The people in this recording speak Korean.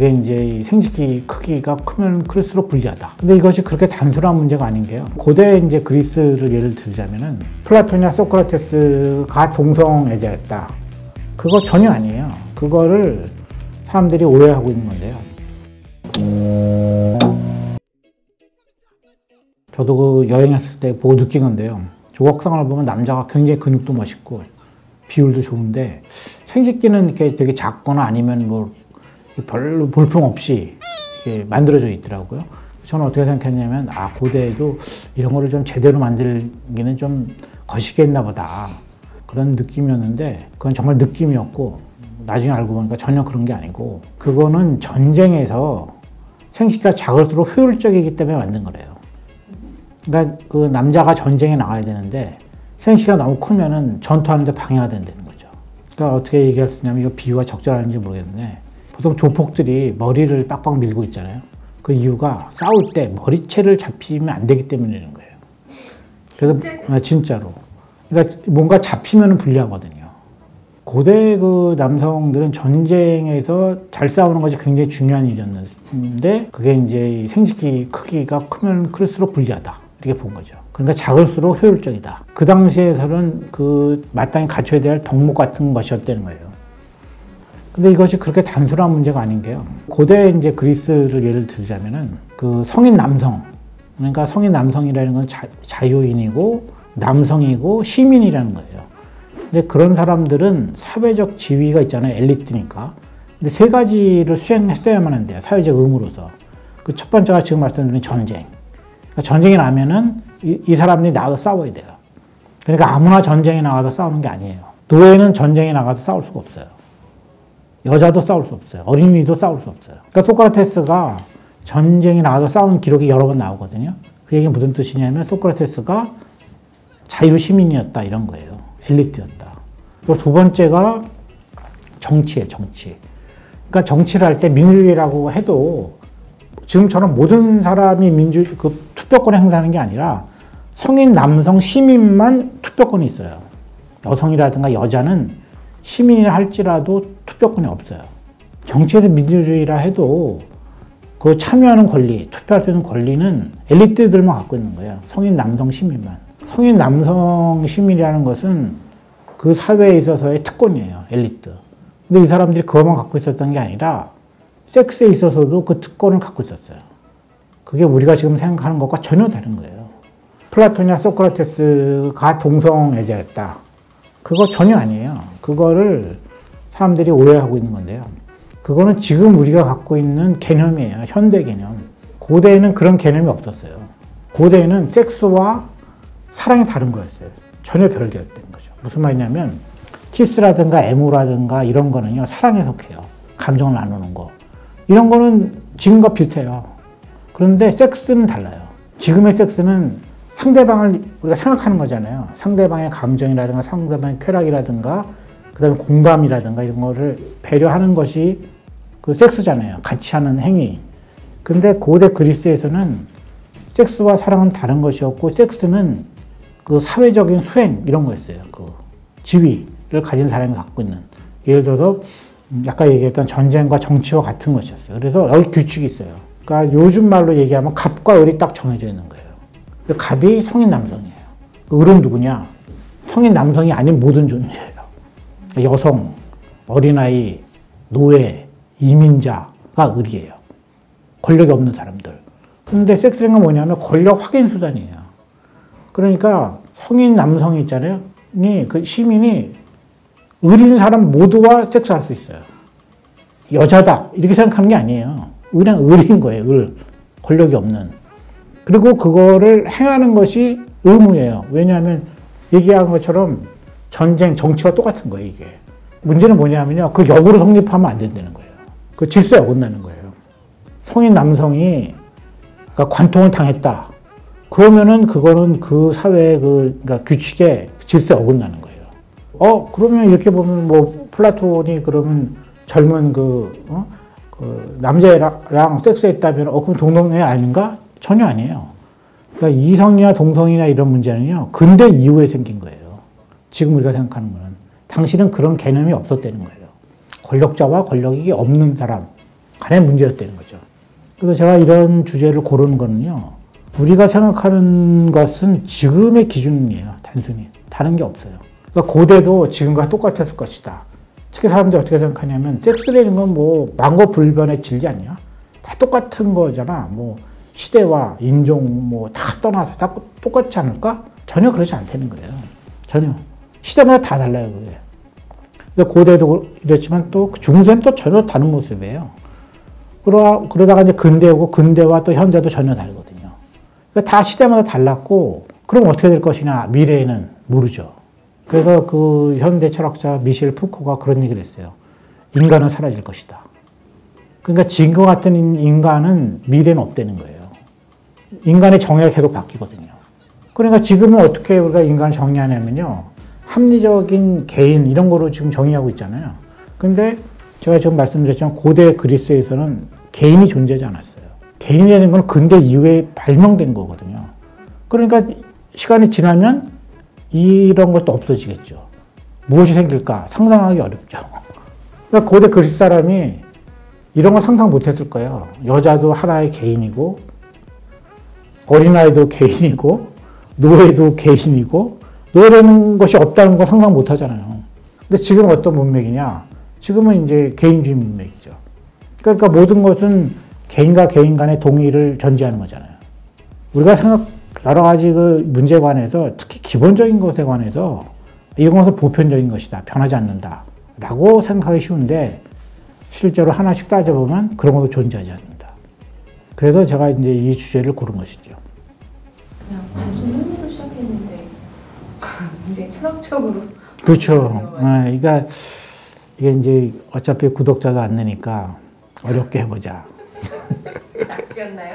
그게 이제 생식기 크기가 크면 클수록 불리하다. 근데 이것이 그렇게 단순한 문제가 아닌 게요. 고대 이제 그리스를 예를 들자면은 플라톤이나 소크라테스가 동성애자였다. 그거 전혀 아니에요. 그거를 사람들이 오해하고 있는 건데요. 저도 그 여행했을 때 보고 느낀 건데요. 조각상을 보면 남자가 굉장히 근육도 멋있고 비율도 좋은데 생식기는 이렇게 되게 작거나 아니면 뭐 별로 볼품 없이 이렇게 만들어져 있더라고요. 저는 어떻게 생각했냐면 고대에도 이런 거를 좀 제대로 만들기는 좀 거시기했나 보다. 그런 느낌이었는데 그건 정말 느낌이었고 나중에 알고 보니까 전혀 그런 게 아니고 그거는 전쟁에서 생식기가 작을수록 효율적이기 때문에 만든 거래요. 그러니까 그 남자가 전쟁에 나가야 되는데 생식기가 너무 크면은 전투하는데 방해가 된다는 거죠. 그러니까 어떻게 얘기할 수 있냐면 이거 비유가 적절한지 모르겠는데 보통 조폭들이 머리를 빡빡 밀고 있잖아요. 그 이유가 싸울 때 머리채를 잡히면 안 되기 때문이라는 거예요. 그래서 진짜로. 그러니까 뭔가 잡히면 불리하거든요. 고대 그 남성들은 전쟁에서 잘 싸우는 것이 굉장히 중요한 일이었는데 그게 이제 생식기 크기가 크면 클수록 불리하다. 이렇게 본 거죠. 그러니까 작을수록 효율적이다. 그 당시에서는 그 마땅히 갖춰야 될 덕목 같은 것이었다는 거예요. 근데 이것이 그렇게 단순한 문제가 아닌 게요. 고대 이제 그리스를 예를 들자면은 그 성인 남성, 그러니까 성인 남성이라는 건 자유인이고 남성이고 시민이라는 거예요. 근데 그런 사람들은 사회적 지위가 있잖아요. 엘리트니까. 근데 세 가지를 수행했어야만 한대요. 사회적 의무로서. 그 첫 번째가 지금 말씀드린 전쟁. 그러니까 전쟁이 나면은 이 사람들이 나가서 싸워야 돼요. 그러니까 아무나 전쟁에 나가서 싸우는 게 아니에요. 노예는 전쟁에 나가서 싸울 수가 없어요. 여자도 싸울 수 없어요. 어린이도 싸울 수 없어요. 그러니까 소크라테스가 전쟁에 나가서 싸우는 기록이 여러 번 나오거든요. 그 얘기는 무슨 뜻이냐면 소크라테스가 자유시민이었다 이런 거예요. 엘리트였다. 또 두 번째가 정치예요. 정치. 그러니까 정치를 할 때 민주주의라고 해도 지금처럼 모든 사람이 투표권을 행사하는 게 아니라 성인 남성 시민만 투표권이 있어요. 여성이라든가 여자는 시민이라 할지라도 투표권이 없어요. 정치에서 민주주의라 해도 그 참여하는 권리, 투표할 수 있는 권리는 엘리트들만 갖고 있는 거예요. 성인 남성 시민만. 성인 남성 시민이라는 것은 그 사회에 있어서의 특권이에요. 엘리트. 근데 이 사람들이 그것만 갖고 있었던 게 아니라 섹스에 있어서도 그 특권을 갖고 있었어요. 그게 우리가 지금 생각하는 것과 전혀 다른 거예요. 플라톤이나 소크라테스가 동성애자였다. 그거 전혀 아니에요. 그거를 사람들이 오해하고 있는 건데요. 그거는 지금 우리가 갖고 있는 개념이에요. 현대 개념. 고대에는 그런 개념이 없었어요. 고대에는 섹스와 사랑이 다른 거였어요. 전혀 별개였던 거죠. 무슨 말이냐면 키스라든가 애무라든가 이런 거는요. 사랑에 속해요. 감정을 나누는 거. 이런 거는 지금과 비슷해요. 그런데 섹스는 달라요. 지금의 섹스는 상대방을 우리가 생각하는 거잖아요. 상대방의 감정이라든가 상대방의 쾌락이라든가 그다음에 공감이라든가 이런 거를 배려하는 것이 그 섹스잖아요. 같이 하는 행위. 근데 고대 그리스에서는 섹스와 사랑은 다른 것이었고 섹스는 그 사회적인 수행 이런 거였어요. 그 지위를 가진 사람이 갖고 있는. 예를 들어서 아까 얘기했던 전쟁과 정치와 같은 것이었어요. 그래서 여기 규칙이 있어요. 그러니까 요즘 말로 얘기하면 갑과 을이 딱 정해져 있는 거예요. 갑이 성인 남성이에요. 을은 누구냐? 성인 남성이 아닌 모든 존재예요. 여성, 어린아이, 노예, 이민자가 을이에요. 권력이 없는 사람들. 그런데 섹스는 뭐냐면 권력 확인 수단이에요. 그러니까 성인 남성이 있잖아요. 그 시민이 을인 사람 모두와 섹스할 수 있어요. 여자다 이렇게 생각하는 게 아니에요. 그냥 을인 거예요. 을. 권력이 없는. 그리고 그거를 행하는 것이 의무예요. 왜냐하면 얘기한 것처럼 전쟁, 정치와 똑같은 거예요. 이게. 문제는 뭐냐면요. 그 역으로 성립하면 안 된다는 거예요. 그 질서에 어긋나는 거예요. 성인 남성이 그러니까 관통을 당했다. 그러면은 그거는 그 사회의 그러니까 규칙에 질서에 어긋나는 거예요. 그러면 이렇게 보면 뭐 플라톤이 그러면 젊은 그 남자랑 섹스했다면 그럼 동성애 아닌가? 전혀 아니에요. 그러니까 이성이나 동성이나 이런 문제는요. 근대 이후에 생긴 거예요. 지금 우리가 생각하는 거는. 당시는 그런 개념이 없었다는 거예요. 권력자와 권력이 없는 사람. 간의 문제였다는 거죠. 그래서 제가 이런 주제를 고르는 거는요, 우리가 생각하는 것은 지금의 기준이에요. 단순히. 다른 게 없어요. 그러니까 고대도 지금과 똑같았을 것이다. 특히 사람들이 어떻게 생각하냐면 섹스라는 건 뭐 만고불변의 진리 아니야? 다 똑같은 거잖아. 뭐 시대와 인종 뭐 다 떠나서 다 똑같지 않을까? 전혀 그러지 않다는 거예요. 전혀. 시대마다 다 달라요, 그게. 근데 고대도 이랬지만 또 중세는 또 전혀 다른 모습이에요. 그러다가 이제 근대 오고 근대와 또 현대도 전혀 다르거든요. 그러니까 다 시대마다 달랐고, 그럼 어떻게 될 것이냐, 미래에는 모르죠. 그래서 그 현대 철학자 미셸 푸코가 그런 얘기를 했어요. 인간은 사라질 것이다. 그러니까 지금과 같은 인간은 미래는 없다는 거예요. 인간의 정의가 계속 바뀌거든요. 그러니까 지금은 어떻게 우리가 인간을 정의하냐면요, 합리적인 개인 이런 거로 지금 정의하고 있잖아요. 근데 제가 지금 말씀드렸지만 고대 그리스에서는 개인이 존재하지 않았어요. 개인이라는 건 근대 이후에 발명된 거거든요. 그러니까 시간이 지나면 이런 것도 없어지겠죠. 무엇이 생길까 상상하기 어렵죠. 그러니까 고대 그리스 사람이 이런 거 상상 못 했을 거예요. 여자도 하나의 개인이고, 어린아이도 개인이고, 노예도 개인이고, 노예라는 것이 없다는 거 상상 못 하잖아요. 근데 지금은 어떤 문맥이냐? 지금은 이제 개인주의 문맥이죠. 그러니까 모든 것은 개인과 개인 간의 동의를 전제하는 거잖아요. 우리가 여러 가지 그 문제에 관해서, 특히 기본적인 것에 관해서 이런 것은 보편적인 것이다. 변하지 않는다. 라고 생각하기 쉬운데, 실제로 하나씩 따져보면 그런 것도 존재하지 않는다. 그래서 제가 이제 이 주제를 고른 것이죠. 그냥 단순 흥미로 시작했는데 굉장히 철학적으로. 그렇죠. 그러니까 이게 이제 어차피 구독자가 안 느니까 어렵게 해보자. 낚시였나요?